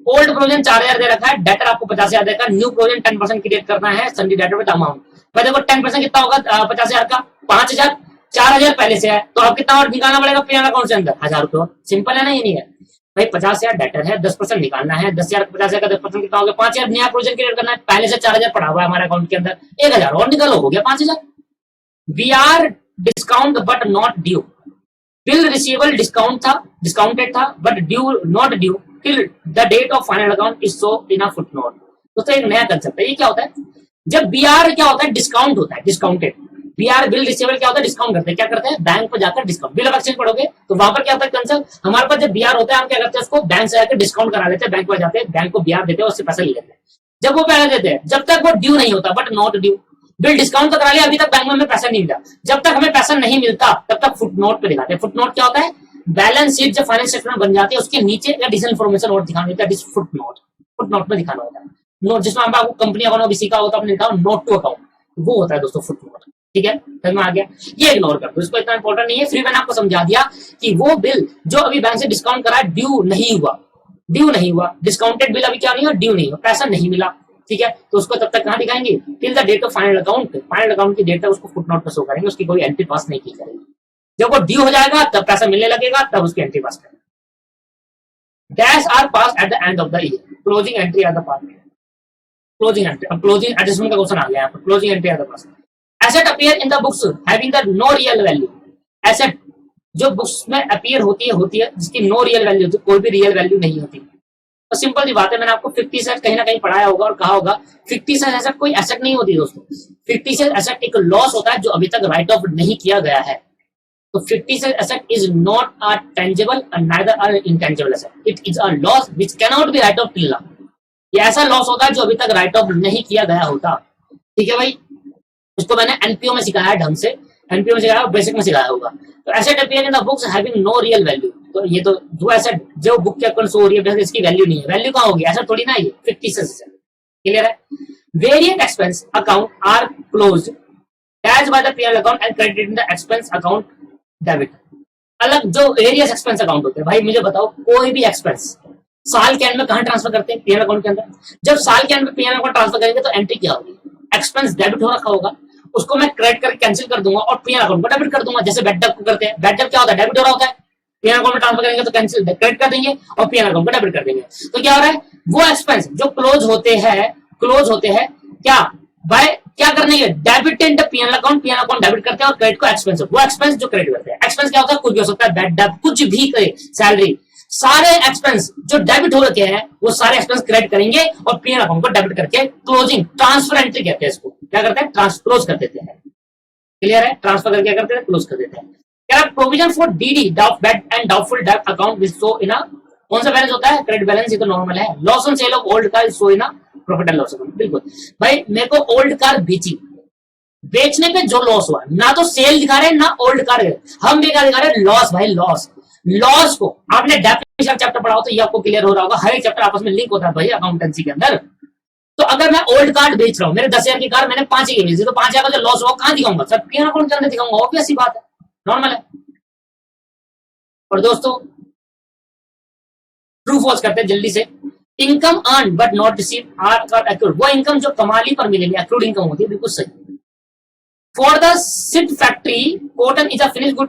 ओल्ड प्रोविजन 4,000 दे रखा है, डेटर आपको 50,000 देगा। न्यू प्रोविजन 10% क्रिएट करना है सन्डी डेटर विद अमाउंट। भाई देखो 10% कितना होगा? 50,000 का 5,000, 4,000 पहले से है, तो आप कितना और निकालना पड़ेगा पेमेंट अकाउंट से अंदर? 1,000 रुपये। सिंपल है ना? ये नहीं है भाई। 50,000 डेटर है, 10% निकालना है। 10,000 50,000 का 10% कितना हो गया? 5,000 नया प्रोविजन क्रिएट करना है। पहले से 4,000 पड़ा हुआ है हमारे अकाउंट के अंदर, 1,000 और निकालो, हो गया 5,000। We are discount but not due. Bill receivable discount था, डिस्काउंटेड था, but due not due till the date of final account is so in a footnote. तो एक नया कंसेप्ट है। ये क्या होता है? जब बीआर क्या होता है? डिस्काउंट होता है, डिस्काउंटेड। बीआर बिल रिसीवेबल क्या होता है? डिस्काउंट करते हैं। क्या करते हैं? बैंक पर जाकर डिस्काउंट, बिल ऑफ एक्सचेंज पढ़ोगे तो वहां पर क्या होता है कंसेप्ट? हमारे पास जब बीआर होता है हम क्या करते हैं? उसको बैंक से जाकर डिस्काउंट करा लेते हैं। बैंक पर जाते हैं, बैंक को बीआर देते हैं, उससे पैसा ले लेते हैं। जब वो पैसा देते हैं, जब तक वो ड्यू नहीं होता, but not due. Bill discount तो करा लिया, अभी तक बैंक में हमें पैसा नहीं मिला, जब तक हमें पैसा नहीं मिलता तब तक फुट नोट पे दिखाते हैं। फुट नोट क्या होता है? बैलेंस शीट जब फाइनेंस स्टेटमेंट बन जाती है उसके नीचे एडिशनल इन्फॉर्मेशन और दिखाना होता है, फुट नोट। फुट नोट में दिखाना होता है नोट, जिसमें आपको कंपनी अकाउंट किसी का होता है, आपने लिखा नोट टू अकाउंट, वो होता है दोस्तों फुट नोट। ठीक है, समझ में आ गया? ये इग्नोर कर दो, इसको इतना इंपॉर्टेंट नहीं है। फिर मैंने आपको समझा दिया कि वो बिल जो अभी बैंक से डिस्काउंट करा है ड्यू नहीं हुआ, ड्यू नहीं हुआ, डिस्काउंटेड बिल अभी क्या नहीं हुआ, ड्यू नहीं हुआ, पैसा नहीं मिला। ठीक है, तो उसको तब तक कहां दिखाएंगे? Till the date of final account. Final account की डेट तक उसको फुटनोट पर शो करेंगे, उसकी कोई एंट्री पास नहीं की जाएगी। जब वो ड्यू हो जाएगा तब पैसा मिलने लगेगा, तब उसकी एंट्री पास करेंगे। Dash are pass at the end of the year, closing entry are the pass. Closing entry, अब क्लोजिंग एडजस्टमेंट का क्वेश्चन आ गया यहाँ पर। Closing entry are the pass. Asset appear in the books having the no real value. Asset जो books में appear होती है जिसकी नो रियल वैल्यू होती है, कोई भी रियल वैल्यू नहीं होती। तो सिंपल सी बात है, मैंने आपको फिक्टिशियस कहीं ना कहीं पढ़ाया होगा और कहा होगा, फिक्टिशियस एसेट कोई एसेट नहीं होती दोस्तों। फिक्टिशियस एसेट एक लॉस होता है जो अभी तक राइट ऑफ नहीं किया गया है। तो fictitious asset is not a tangible and neither a intangible asset, it is a loss which can not be right of till now. ये ऐसा लॉस होता है जो अभी तक राइट ऑफ नहीं किया गया होता। ठीक है भाई, इसको मैंने एनपीओ में सिखाया है ढंग से, एनपीओ में सिखाया, बेसिक में सिखाया होगा। तो asset appear in the books having no real value, तो ये तो जो एसेट जो बुक के अकाउंट शो हो रही है इसकी वैल्यू नहीं है, वैल्यू कहां होगी? एसेट थोड़ी ना, ये फिक्टिशियस एसेट। क्लियर है? Variant expense account are closed dash by the PL account and credited in the expense account debit. अलग जो वेरियस एक्सपेंस अकाउंट होते हैं, भाई मुझे बताओ, कोई भी एक्सपेंस साल के एंड में कहां ट्रांसफर करते हैं? पीएल अकाउंट के अंदर। जब साल के एंड में पीएल अकाउंट ट्रांसफर करेंगे तो एंट्री क्या होगी? एक्सपेंस डेबिट हो रखा होगा, उसको मैं क्रेडिट करके कैंसिल कर दूंगा और पीएल अकाउंट को डेबिट कर दूंगा, जैसे बैड डेट को करते हैं। बैड डेट क्या होता है? डेबिट हो रहा होता है, पीएल अकाउंट में ट्रांसफर करेंगे तो कैंसिल क्रेडिट कर देंगे और पीएल अकाउंट को डेबिट कर देंगे। तो क्या हो रहा है? वो एक्सपेंस जो क्लोज होते हैं क्या बाय क्या करने के? Debit in the PL account debit करते हैं और क्रेडिट को एक्सपेंस, वो एक्सपेंस जो क्रेडिट करते हैं। एक्सपेंस क्या होता है? कुछ भी हो सकता है, बैड डेट, कुछ भी करे, सैलरी, सारे एक्सपेंस जो डेबिट हो रखे हैं वो सारे एक्सपेंस क्रेडिट करेंगे और पीएल अकाउंट को डेबिट करके क्लोजिंग ट्रांसफर एंट्री कहते हैं इसको। क्या करते हैं? क्लोज कर देते हैं। क्लियर है? ट्रांसफर करके क्या करते हैं? क्लोज कर देते हैं। क्या provision for DD bad and doubtful debt account will show in a, कौन सा बैलेंस होता है? क्रेडिट बैलेंस, ये तो नॉर्मल है। Loss on sale of old car show in a profit and loss account. बिल्कुल भाई, मेरे को ओल्ड कार बेचने पे जो लॉस हुआ, ना तो सेल दिखा रहे हैं ना ओल्ड कार, हम बेकार दिखा रहे हैं लॉस। भाई लॉस को आपने डेफिनेशन चैप्टर पढ़ा हो तो ये आपको क्लियर हो रहा होगा, हर एक चैप्टर आपस में लिंक होता है भाई अकाउंटेंसी के अंदर। तो अगर मैं ओल्ड कार्ड बेच रहा हूं, मेरे 10,000 की कार मैंने 5 की बेच दी, तो 5,000 का जो लॉस हुआ कहां दिखाऊंगा? सर पीएल अकाउंट के अंदर दिखाऊंगा, ऑब्वियस सी बात है, नॉर्मल है। और दोस्तों ट्रू फॉल्स करते हैं जल्दी से। Income earn but not receive are accrued, वो इनकम जो कमाली पर मिलेगी, एक्रूड इनकम होती है, बिल्कुल सही। For the seed factory cotton is a finish good.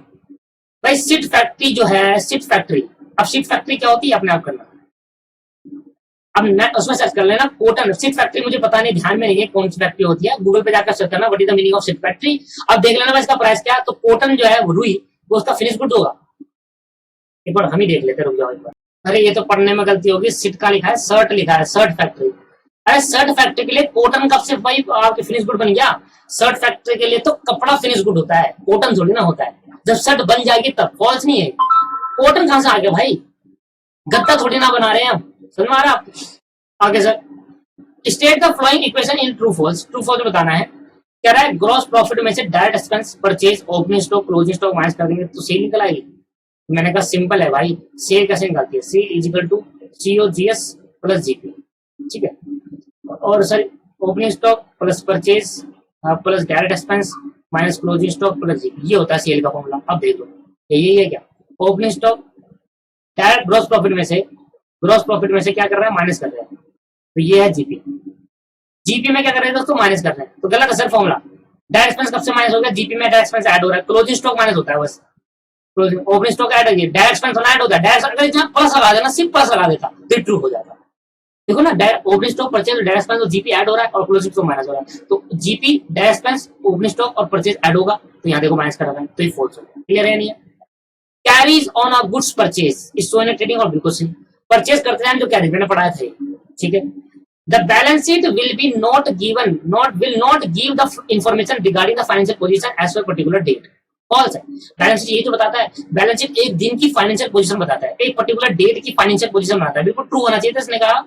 भाई सीड फैक्ट्री जो है, सीड फैक्ट्री, अब सीड फैक्ट्री क्या होती है अपने आप करना, अब उसमें सर्च कर लेना कॉटन सीड फैक्ट्री, मुझे पता नहीं, ध्यान में नहीं है कौन सी फैक्ट्री होती है, गूगल पे जाकर सर्च करना what is the meaning of seed factory. अब देख लेना इसका प्राइस क्या है। तो कॉटन जो है वो रुई, वो उसका फिनिश गुड होगा। एक बार हम ही देख लेते, रुक जाओ एक बार। अरे ये तो पढ़ने में गलती होगी, सीट का लिखा है, शर्ट लिखा है, शर्ट फैक्ट्री। अरे शर्ट फैक्ट्री के लिए कॉटन कब से भाई आपके फिनिश गुड बन गया? शर्ट फैक्ट्री के लिए तो कपड़ा फिनिश गुड होता है, कॉटन थोड़ी ना होता है। जब शर्ट बन जाएगी तब, फॉल्स नहीं है। कॉटन कहां से आ गया भाई? गद्दा थोड़ी ना बना रहे हैं हम, समझ में आ रहा है? आगे sir, state the flowing equation in true false. True false बताना है। कह रहा है ग्रॉस प्रॉफिट में से direct expense, purchase, opening stock, closing stock minus कर देंगे तो सेल निकल आएगी। मैंने कहा सिंपल है भाई, सेल कैसे निकालती है? Sale is equal to COGS plus GP। ठीक है, और sir opening stock plus purchase plus direct expense minus closing stock plus GP, ये होता है सेल का फॉर्मूला। अब देख लो यही है क्या? Opening stock direct gross profit में से क्या कर रहा है? माइनस कर रहा है, तो ये है GP में क्या कर रहे हैं दोस्तों? माइनस कर रहे हैं, तो गलत है सर फॉर्मूला। डायरेक्ट एक्सपेंस कब से माइनस हो गया? GP में डायरेक्ट एक्सपेंस ऐड हो रहा है, क्लोजिंग स्टॉक माइनस होता है बस। ओपनिंग स्टॉक ऐड होगी, डायरेक्ट एक्सपेंस होना ऐड होता है। डायरेक्ट अगर इतना प्लस लगा देना, सिर्फ प्लस लगा देता तो ट्रू हो जाता। देखो ना, opening stock, purchase, direct expense और GP ऐड हो रहा है और क्लोजिंग स्टॉक माइनस हो रहा है, तो GP, direct expense, opening stock और परचेज ऐड होगा, तो यहाँ देखो माइनस कर रहा है, तो ये फॉल्स हो गया। क्लियर है नहीं है? Carries on a goods purchase is shown in trading और बिल्कुल सही। परचेज करते हैं जो कैरी, मैंने पढ़ाया था, ठीक है। The balance sheet will not give the information regarding the financial position as per particular date. False है। बैलेंस शीट ये जो बताता है, बैलेंस शीट एक दिन की फाइनेंशियल पोजीशन बताता है, एक पर्टिकुलर डेट की फाइनेंशियल पोजीशन बताता है, बिल्कुल ट्रू होना चाहिए था। इसने कहा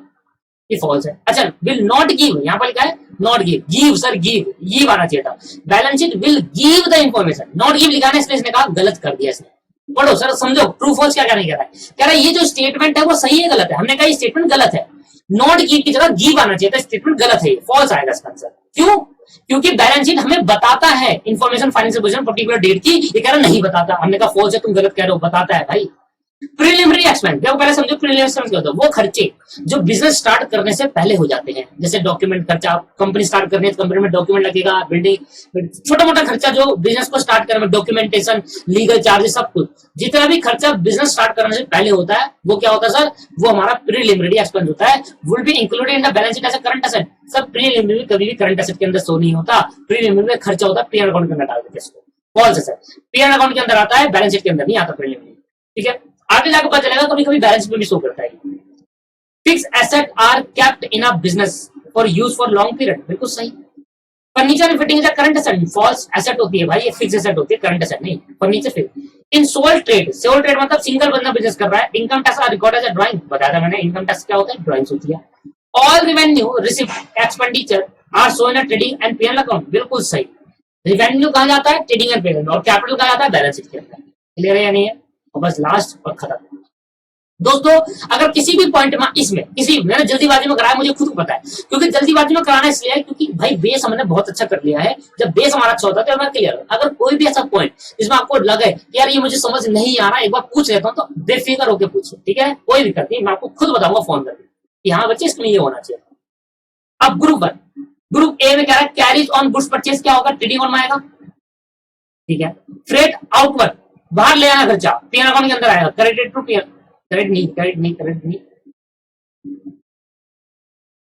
ये फॉल्स है। अच्छा, विल नॉट गिव, यहाँ पर लिखा है not give, give sir give आना चाहिए था। Balance sheet will give the information, not give लिखा है इसलिए इसने कहा गलत कर दिया इसने। पढ़ो सर, समझो ट्रू फॉल्स क्या कहने कह रहा है। कह रहा है ये जो स्टेटमेंट है वो सही है गलत है। हमने कहा ये स्टेटमेंट गलत है, नॉट गिव की जगह गिव आना चाहिए था, स्टेटमेंट गलत है, फॉल्स आएगा इसका आंसर। क्यों? क्योंकि बैलेंस शीट हमें बताता है information financial position particular date की, ये कह रहा नहीं बताता। हमने कहा फॉल्स है, तुम गलत कह रहे हो, बताता है भाई। प्रीलिमिनरी एक्सपेंस, देखो पहले समझो प्रीलिमिनरी एक्सपेंस क्या होता है। वो खर्चे जो बिजनेस स्टार्ट करने से पहले हो जाते हैं, जैसे डॉक्यूमेंट खर्चा, कंपनी स्टार्ट करनी है तो कंपनी में डॉक्यूमेंट लगेगा, बिल्डिंग, छोटा मोटा खर्चा जो बिजनेस को स्टार्ट करने में, डॉक्यूमेंटेशन, लीगल चार्जेस, सब कुछ जितना भी खर्चा बिजनेस स्टार्ट करने से पहले होता है वो क्या होता है सर, वो हमारा प्रीलिमिनरी एक्सपेंस होता है। Would be included in the balance sheet as a current asset. सब प्रीलिमिनरी कभी भी करंट एसेट के अंदर शो नहीं होता, प्रीलिमिनरी खर्चा होता है, पीएनएल अकाउंट के अंदर डाल देते हैं इसको। फॉल्स है सर, पीएनएल अकाउंट के अंदर आता है, बैलेंस शीट के अंदर नहीं आता प्रीलिमिनरी। ठीक है, आगे जाकर पता चलेगा कभी कभी बैलेंस में भी शो करता है। Fix asset are kept in a business for use for long period, बिल्कुल सही। Furniture fitting is a current asset, false asset होती है भाई, ये फिक्स एसेट होती है, करंट एसेट नहीं। Furniture fit in sole trade, sole trade मतलब सिंगल बंदा बिजनेस कर रहा है, income tax are record as a drawing, बताया था मैंने। इनकम टैक्स क्या होता है, ड्राइंग्स होती है। All revenue received expenditure are shown in trading and PNL account, बिल्कुल सही। रेवेन्यू कहां जाता है, ट्रेडिंग एंड पीएनएल, और कैपिटल कहां जाता है, बैलेंस शीट के अंदर। क्लियर है या नहीं है? और बस लास्ट और खत्म। दोस्तों अगर किसी भी पॉइंट में इसमें किसी मैंने जल्दीबाजी में कराया, मुझे खुद को पता है, क्योंकि जल्दीबाजी में कराना इसलिए है क्योंकि भाई बेस हमने बहुत अच्छा कर लिया है। जब बेस हमारा अच्छा होता है तो हमारा क्लियर। अगर कोई भी ऐसा पॉइंट जिसमें आपको लगे कि यार ये मुझे समझ नहीं आ रहा, एक बार पूछ लेता हूँ, तो बेफिक्र होकर पूछो, ठीक है, कोई दिक्कत नहीं, मैं आपको खुद बताऊंगा फोन करके कि हाँ बच्चे इसमें ये होना चाहिए। अब ग्रुप 1, ग्रुप ए में क्या है, कैरीज ऑन गुड्स परचेज क्या होगा, ट्रेडिंग ऑन में आएगा। ठीक है, फ्रेट आउटवर्ड, बाहर ले आना खर्चा, पीएनएल अकाउंट के अंदर आएगा, क्रेडिट टू पीएनएल, क्रेडिट नहीं,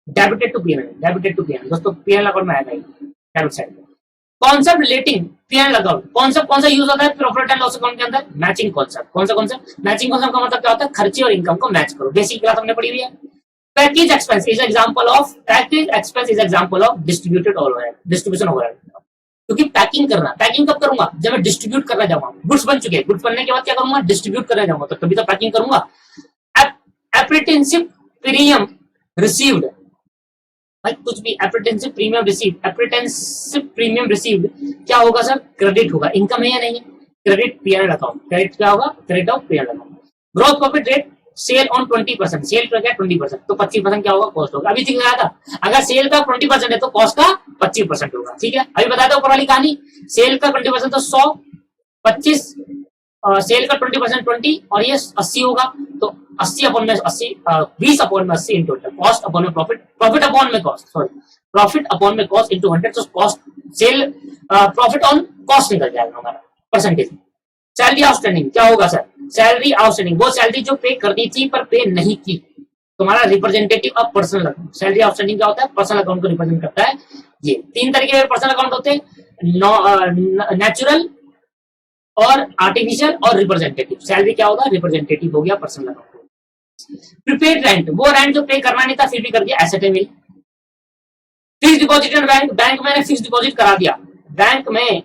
डेबिटेड टू पीएनएल, दोस्तों पीएनएल अकाउंट में आएगा, debit side. Concept relating PNL account, concept कौन सा यूज होता है प्रॉफिट एंड लॉस अकाउंट के अंदर, मैचिंग कॉन्सेप्ट। कौन सा कॉन्सेप्ट, मैचिंग कॉन्सेप्ट का मतलब क्या होता है, खर्चे और इनकम को मैच करो, बेसिक क्लास हमने पढ़ी हुई है। Package expense is example of distributed overhead, distribution overhead. क्योंकि पैकिंग करना, पैकिंग कब करूंगा, जब मैं डिस्ट्रीब्यूट करना जाऊंगा, गुड्स बन चुके हैं, गुड्स बनने के बाद क्या करूंगा, डिस्ट्रीब्यूट करने जाऊंगा, तो तभी तो पैकिंग करूंगा। एप्रिटेंसिव प्रीमियम रिसीव्ड, भाई कुछ भी, एप्रिटेंसिव प्रीमियम रिसीव्ड क्या होगा सर, क्रेडिट होगा, इनकम है या नहीं है, क्रेडिट पीएनएल अकाउंट, क्रेडिट क्या होगा, credit of PNL account. Gross profit rate sale on 20%, sale का क्या 20%, तो 25% क्या होगा, कॉस्ट होगा। अभी दिख रहा था, अगर सेल का 20% है तो कॉस्ट का 25% होगा। ठीक है, अभी बता दो ऊपर वाली कहानी, सेल का 20% तो 100, 25, सेल का 20% 20, और ये 80 होगा, तो 80 अपॉन में 80, 20 अपॉन में 80 इन टोटल, कॉस्ट अपॉन में प्रॉफिट, प्रॉफिट अपॉन में कॉस्ट, सॉरी प्रॉफिट अपॉन में कॉस्ट इनटू 100, तो cost sale profit on cost निकल जाएगा हमारा परसेंटेज। सैलरी आउटस्टैंडिंग क्या होगा सर, सैलरी आउटस्टैंडिंग वो सैलरी जो पे करनी थी पर पे नहीं की, तुम्हारा representative of personal account. Salary outstanding क्या होता है, पर्सनल अकाउंट को रिप्रेजेंट करता है। ये 3 तरीके के पर्सनल अकाउंट होते हैं, नेचुरल और आर्टिफिशियल और रिप्रेजेंटेटिव। सैलरी क्या होगा, रिप्रेजेंटेटिव हो गया पर्सनल अकाउंट। प्रीपेड रेंट, वो रेंट जो पे करना नहीं था फिर भी कर दिया, एसेट है मेरी। Fix deposit and bank, bank मैंने फिक्स डिपॉजिट करा दिया, बैंक में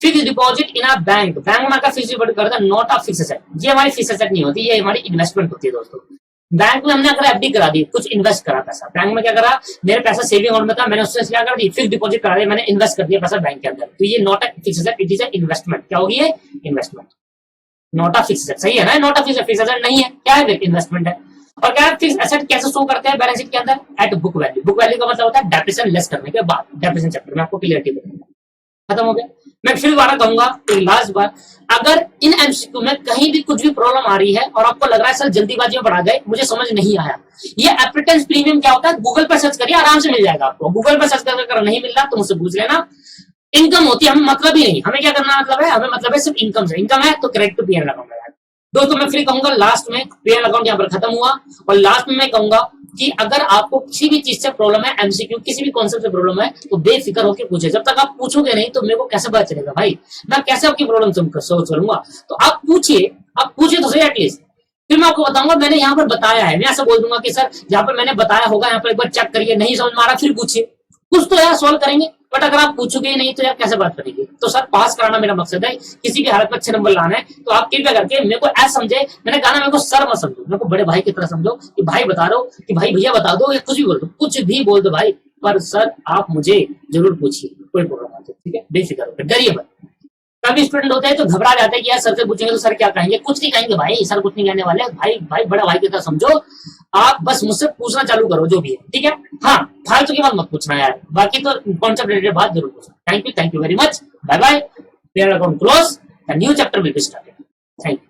fix deposit in a bank, bank में फिक्स डिपॉजिट करता है, नॉट अ फिक्स एसेट। ये हमारी फिक्स एसेट नहीं होती, ये हमारी इन्वेस्टमेंट होती है दोस्तों। बैंक में हमने अगर एफडी करा दी, कुछ इन्वेस्ट करा पैसा, बैंक में क्या करा, मेरे पैसा सेविंग अकाउंट में था, मैंने उससे क्या कर दी, फिक्स डिपॉजिट करा दिया, मैंने इन्वेस्ट कर दिया पैसा बैंक के अंदर, तो ये not a fix asset, it is a investment. क्या होगी ये, investment, not a fix asset. सही है ना, नॉट अ फिक्स एसेट नहीं है, क्या है, इन्वेस्टमेंट है। और क्या फिक्स एसेट कैसे शो करते हैं बैलेंस शीट के अंदर, at book value. Book value का मतलब होता है डेप्रिसिएशन लेस करने के बाद, डेप्रिसिएशन चैप्टर में आपको क्लियरिटी दूंगा। खत्म हो गया। मैं फिर दोबारा कहूंगा एक लास्ट बार, अगर इन एमसीक्यू में कहीं भी कुछ भी प्रॉब्लम आ रही है और आपको लग रहा है सर जल्दीबाजी में पढ़ा गए, मुझे समझ नहीं आया, ये एप्रिटेंस प्रीमियम क्या होता है, गूगल पर सर्च करिए, आराम से मिल जाएगा आपको। गूगल पर सर्च करके अगर नहीं मिल रहा तो मुझसे पूछ लेना। इनकम होती है, हमें मतलब ही नहीं, हमें क्या करना मतलब है, हमें मतलब है सिर्फ इनकम से, इनकम है तो क्रेडिट टू पीएनएल अकाउंट है। दोस्तों मैं फिर कहूंगा लास्ट में, पीएनएल अकाउंट यहाँ पर खत्म हुआ, और लास्ट में मैं कहूंगा कि अगर आपको किसी भी चीज से प्रॉब्लम है, एमसीक्यू किसी भी कॉन्सेप्ट से प्रॉब्लम है, तो बेफिक्र होकर पूछे। जब तक आप पूछोगे नहीं तो मेरे को कैसे पता चलेगा भाई, मैं कैसे आपकी प्रॉब्लम सोल्व करूंगा। तो आप पूछिए तो सही एटलीस्ट, फिर मैं आपको बताऊंगा मैंने यहाँ पर बताया है। मैं ऐसा बोल दूंगा कि सर यहाँ पर मैंने बताया होगा, यहाँ पर एक बार चेक करिए, नहीं समझ में आ रहा फिर पूछिए, कुछ तो यार सॉल्व करेंगे। बट अगर आप पूछोगे ही नहीं तो यार कैसे बात करेंगे। तो सर पास कराना मेरा मकसद है, किसी भी हालत में अच्छे नंबर लाना है, तो आप कृपया करके मेरे को ऐसा समझे, मैंने कहा ना मेरे को सर मत समझो, मेरे को बड़े भाई की तरह समझो कि भाई बता रहा हूँ कि भाई भैया बता दो या कुछ भी बोल दो, कुछ भी बोल दो भाई, पर सर आप मुझे जरूर पूछिए, कोई प्रॉब्लम नहीं, ठीक है, बेफिक्र होकर, डरिए मत। कभी स्टूडेंट होते हैं तो घबरा जाते हैं कि यार सर से पूछेंगे तो सर क्या कहेंगे, कुछ नहीं कहेंगे भाई, सर कुछ नहीं कहने वाले, भाई भाई बड़ा भाई की तरह समझो, आप बस मुझसे पूछना चालू करो जो भी है, ठीक है। हाँ, फालतू की बात मत पूछना यार, बाकी तो कॉन्सेप्ट रिलेटेड बात जरूर पूछना। Thank you very much, bye bye, pair account close, new chapter will be started, thank you.